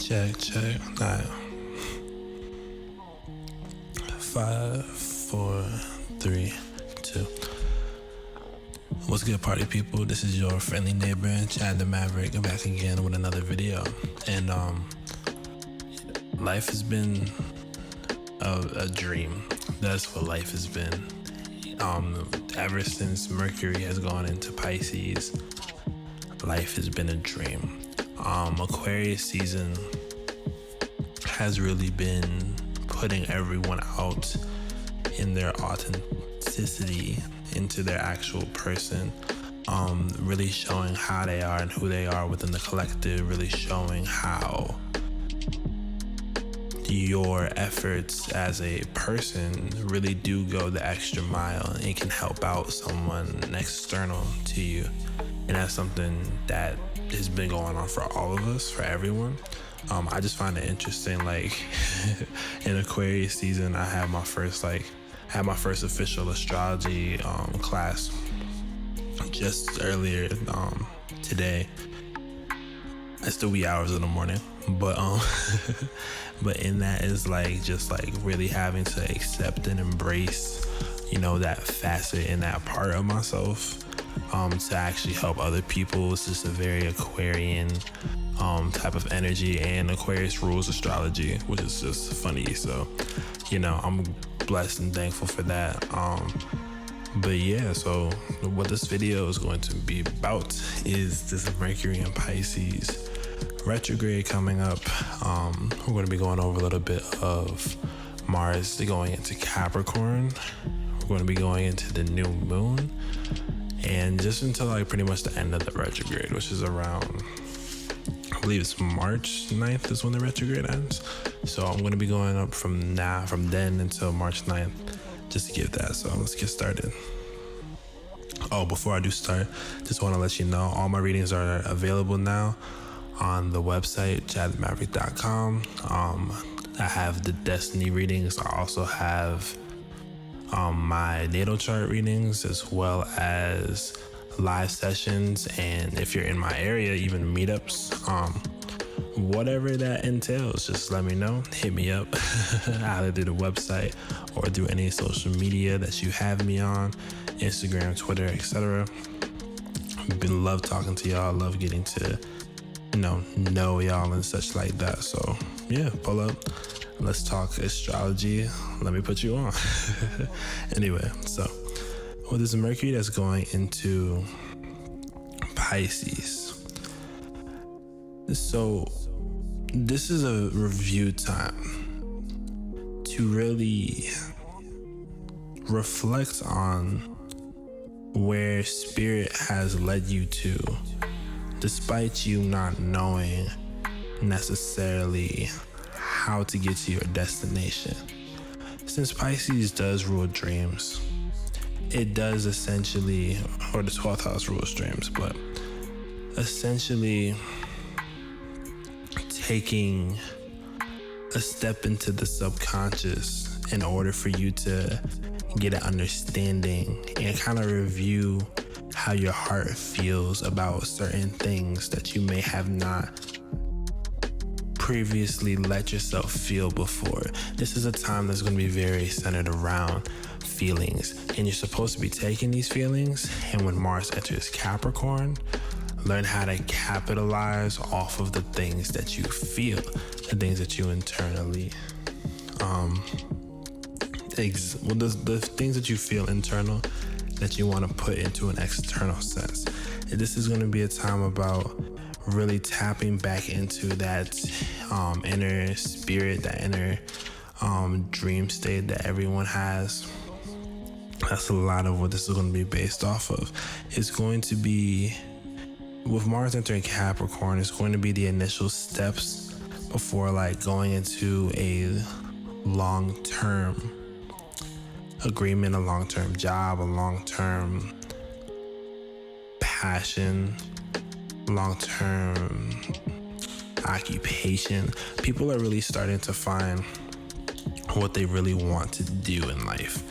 Check. 5, 4, 3, 2. What's good, party people? This is your friendly neighbor, Chad the Maverick, back again with another video. And life has been a dream. That's what life has been. Ever since Mercury has gone into Pisces, life has been a dream. Aquarius season has really been putting everyone out in their authenticity, into their actual person, really showing how they are and who they are within the collective, really showing how your efforts as a person really do go the extra mile and can help out someone external to you. And that's something that has been going on for all of us, for everyone. I just find it interesting, like in Aquarius season, I had my first official astrology class just earlier today. It's the wee hours of the morning, but but in that is just really having to accept and embrace, that facet and that part of myself, to actually help other people. It's just a very Aquarian type of energy, and Aquarius rules astrology, which is just funny. So, I'm blessed and thankful for that. But yeah, so what this video is going to be about is this Mercury and Pisces retrograde coming up. We're going to be going over a little bit of Mars going into Capricorn. We're going to be going into the new moon, and just until pretty much the end of the retrograde, which is around, I believe it's March 9th is when the retrograde ends. So I'm going to be going up from then until March 9th, just to give that. So let's get started. Oh, before I do start, just want to let you know all my readings are available now on the website, chadthemaverick.com. I have the destiny readings. I also have my natal chart readings, as well as live sessions, and if you're in my area, even meetups, whatever that entails, just let me know. Hit me up either through the website or through any social media that you have me on, Instagram, Twitter, etc. Love talking to y'all, love getting to know y'all and such like that. So yeah, pull up, let's talk astrology, let me put you on. Anyway, so with this Mercury that's going into Pisces, so this is a review time to really reflect on where spirit has led you to, despite you not knowing necessarily how to get to your destination. Since Pisces does rule dreams, it does essentially, or the 12th house rules dreams, but essentially taking a step into the subconscious in order for you to get an understanding and kind of review how your heart feels about certain things that you may have not previously let yourself feel before. This is a time that's going to be very centered around feelings, and you're supposed to be taking these feelings, and when Mars enters Capricorn, learn how to capitalize off of the things that you feel, the things that you internally the things that you feel internal that you want to put into an external sense. And this is going to be a time about really tapping back into that inner spirit, that inner dream state that everyone has. That's a lot of what this is going to be based off of. It's going to be, with Mars entering Capricorn, it's going to be the initial steps before going into a long-term agreement, a long-term job, a long-term passion, long-term occupation. People are really starting to find what they really want to do in life.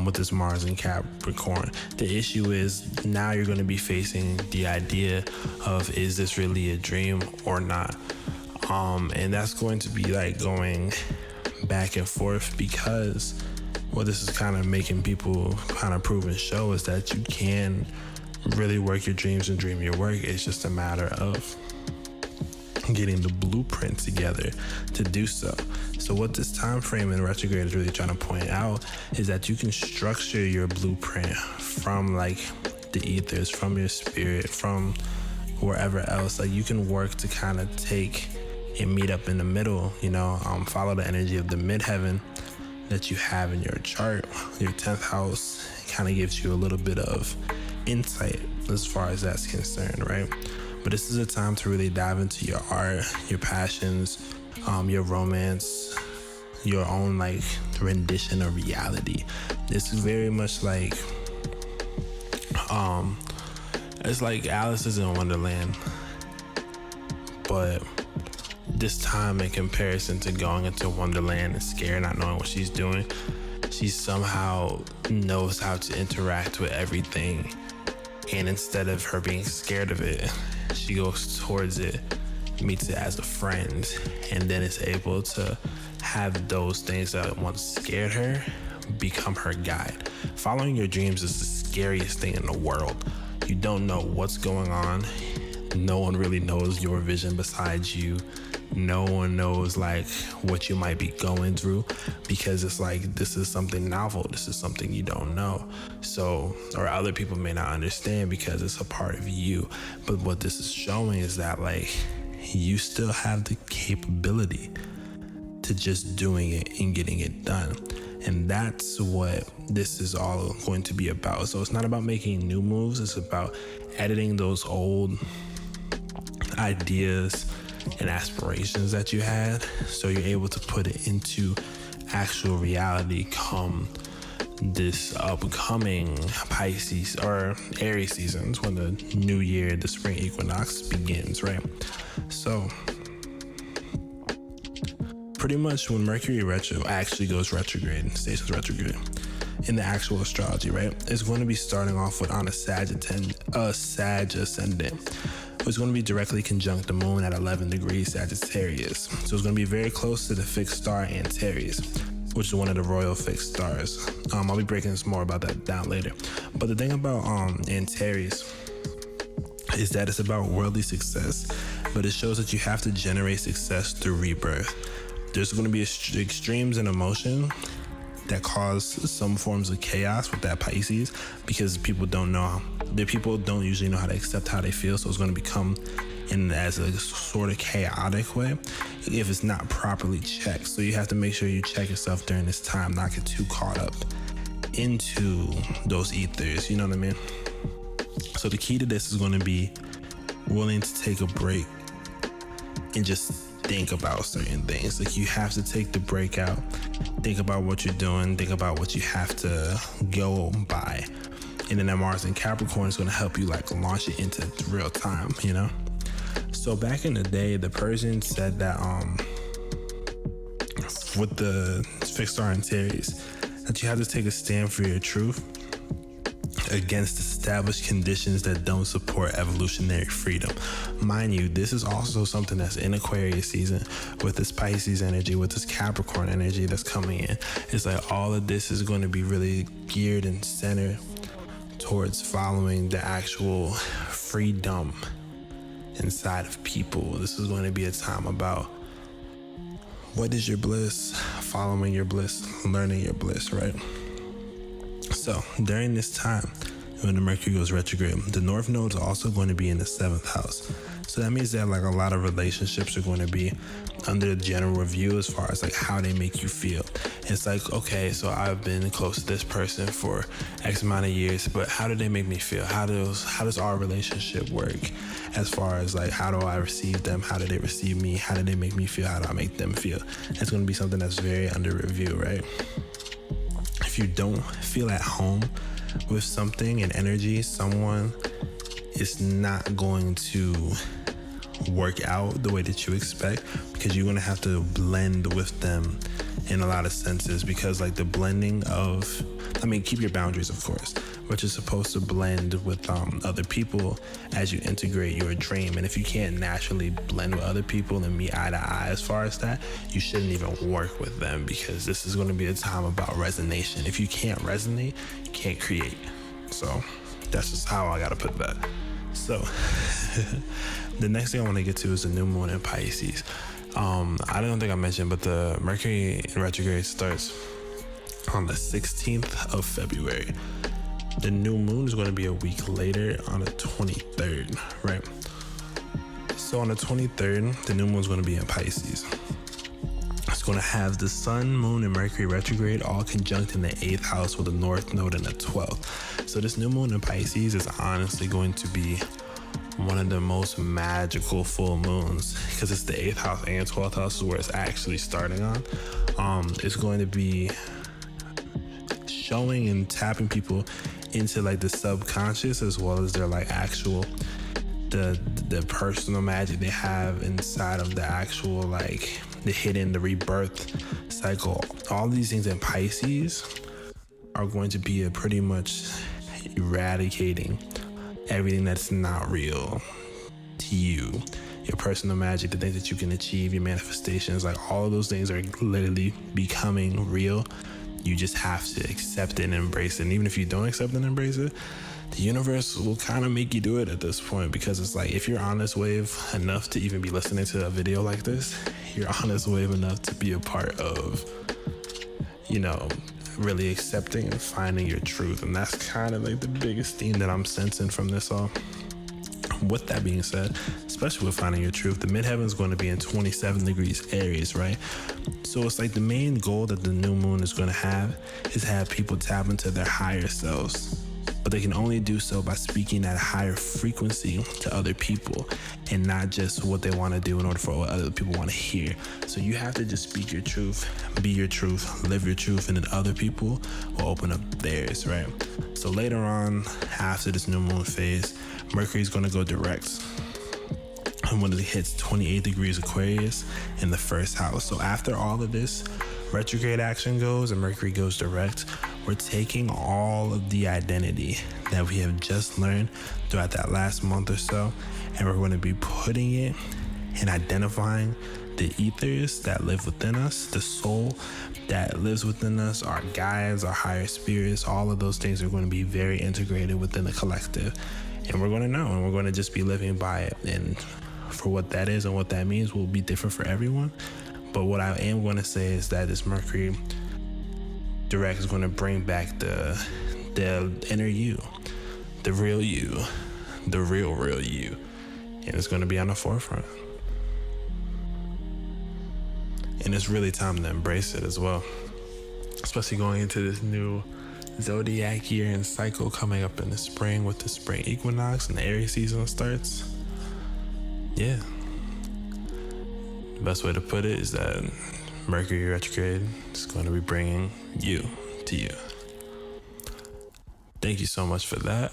With this Mars in Capricorn, the issue is now you're going to be facing the idea of, is this really a dream or not? And that's going to be like going back and forth, because what this is kind of making people kind of prove and show is that you can really work your dreams and dream your work. It's just a matter of getting the blueprint together to do so. So what this time frame in retrograde is really trying to point out is that you can structure your blueprint from like the ethers, from your spirit, from wherever else. Like you can work to kind of take and meet up in the middle, follow the energy of the midheaven that you have in your chart. Your 10th house kind of gives you a little bit of insight as far as that's concerned, right? But this is a time to really dive into your art, your passions, your romance, your own like rendition of reality. It's very much like, it's like Alice is in Wonderland, but this time in comparison to going into Wonderland and scared, not knowing what she's doing, she somehow knows how to interact with everything. And instead of her being scared of it, she goes towards it, meets it as a friend, and then is able to have those things that once scared her become her guide. Following your dreams is the scariest thing in the world. You don't know what's going on. No one really knows your vision besides you. No one knows like what you might be going through, because it's like, this is something novel. This is something you don't know. So, or other people may not understand because it's a part of you. But what this is showing is that like, you still have the capability to just doing it and getting it done. And that's what this is all going to be about. So it's not about making new moves. It's about editing those old ideas and aspirations that you had, so you're able to put it into actual reality come this upcoming Pisces or Aries seasons, when the new year, the spring equinox begins, right? So pretty much when Mercury actually goes retrograde, stays with retrograde in the actual astrology, right, it's going to be starting off with on a Sag ascendant. It's going to be directly conjunct the moon at 11 degrees Sagittarius. So it's going to be very close to the fixed star Antares, which is one of the royal fixed stars. I'll be breaking some more about that down later. But the thing about Antares is that it's about worldly success, but it shows that you have to generate success through rebirth. There's going to be extremes in emotion that cause some forms of chaos with that Pisces, because people don't usually know how to accept how they feel. So it's going to become in as a sort of chaotic way if it's not properly checked. So you have to make sure you check yourself during this time, not get too caught up into those ethers, you know what I mean? So the key to this is going to be willing to take a break and just think about certain things. Like you have to take the break out, think about what you're doing, think about what you have to go by. And then that Mars in Capricorn is going to help you like launch it into real time, So back in the day, the person said that with the fixed star Antares, that you have to take a stand for your truth against established conditions that don't support evolutionary freedom. Mind you, this is also something that's in Aquarius season with this Pisces energy, with this Capricorn energy that's coming in. It's like all of this is going to be really geared and centered towards following the actual freedom inside of people. This is going to be a time about what is your bliss, following your bliss, learning your bliss, right? So during this time, when the Mercury goes retrograde, the North Node is also going to be in the 7th house. So that means that like a lot of relationships are going to be under the general review as far as like how they make you feel. It's like, okay, so I've been close to this person for X amount of years, but how do they make me feel? How does our relationship work? As far as like, how do I receive them? How do they receive me? How do they make me feel? How do I make them feel? It's going to be something that's very under review, right? If you don't feel at home with something and energy, someone is not going to work out the way that you expect, because you're going to have to blend with them in a lot of senses, because like the blending of, keep your boundaries, of course, but you're supposed to blend with other people as you integrate your dream. And if you can't naturally blend with other people and meet eye to eye as far as that, you shouldn't even work with them, because this is going to be a time about resonation. If you can't resonate, you can't create. So that's just how I got to put that. So the next thing I want to get to is the new moon in Pisces. I don't think I mentioned, but the Mercury in retrograde starts on the 16th of February. The new moon is going to be a week later on the 23rd, right? So on the 23rd, the new moon is going to be in Pisces. It's going to have the sun, moon, and Mercury retrograde all conjunct in the 8th house with the north node in the 12th. So this new moon in Pisces is honestly going to be one of the most magical full moons, because it's the 8th house and 12th house is where it's actually starting on. It's going to be showing and tapping people into like the subconscious, as well as their like actual the personal magic they have inside of the actual, like the hidden, the rebirth cycle. All these things in Pisces are going to be a pretty much eradicating everything that's not real to you. Your personal magic, the things that you can achieve, your manifestations, like all of those things are literally becoming real. You just have to accept it and embrace it. And even if you don't accept and embrace it, the universe will kind of make you do it at this point, because it's like, if you're on this wave enough to even be listening to a video like this, you're on this wave enough to be a part of, really accepting and finding your truth. And that's kind of like the biggest theme that I'm sensing from this all. With that being said, especially with finding your truth, the midheaven is going to be in 27 degrees Aries, right? So it's like the main goal that the new moon is going to have is have people tap into their higher selves. But they can only do so by speaking at a higher frequency to other people, and not just what they want to do in order for what other people want to hear. So you have to just speak your truth, be your truth, live your truth, and then other people will open up theirs, right? So later on, after this new moon phase, Mercury is going to go direct. And when it hits 28 degrees Aquarius in the first house. So after all of this retrograde action goes and Mercury goes direct, we're taking all of the identity that we have just learned throughout that last month or so, and we're going to be putting it and identifying the ethers that live within us, the soul that lives within us, our guides, our higher spirits. All of those things are going to be very integrated within the collective, and we're going to know, and we're going to just be living by it. And for what that is and what that means will be different for everyone. But what I am going to say is that this Mercury direct is going to bring back the inner you, the real you, the real you, and it's going to be on the forefront. And it's really time to embrace it as well, especially going into this new zodiac year and cycle coming up in the spring with the spring equinox and the Aries season starts. Yeah, the best way to put it is that Mercury retrograde is going to be bringing you to you. Thank you so much for that.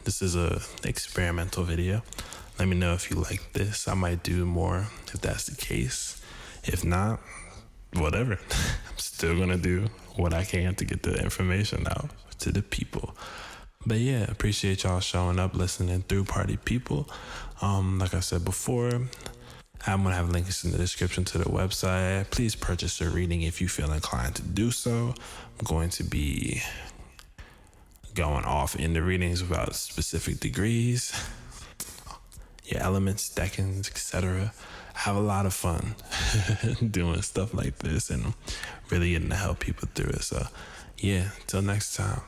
This is a experimental video. Let me know if you like this. I might do more if that's the case. If not, whatever. I'm still gonna do what I can to get the information out to the people. But yeah, appreciate y'all showing up, listening through, party people. Like I said before, I'm going to have links in the description to the website. Please purchase a reading if you feel inclined to do so. I'm going to be going off in the readings about specific degrees, your elements, decans, etc. I have a lot of fun doing stuff like this and really getting to help people through it. So yeah, until next time.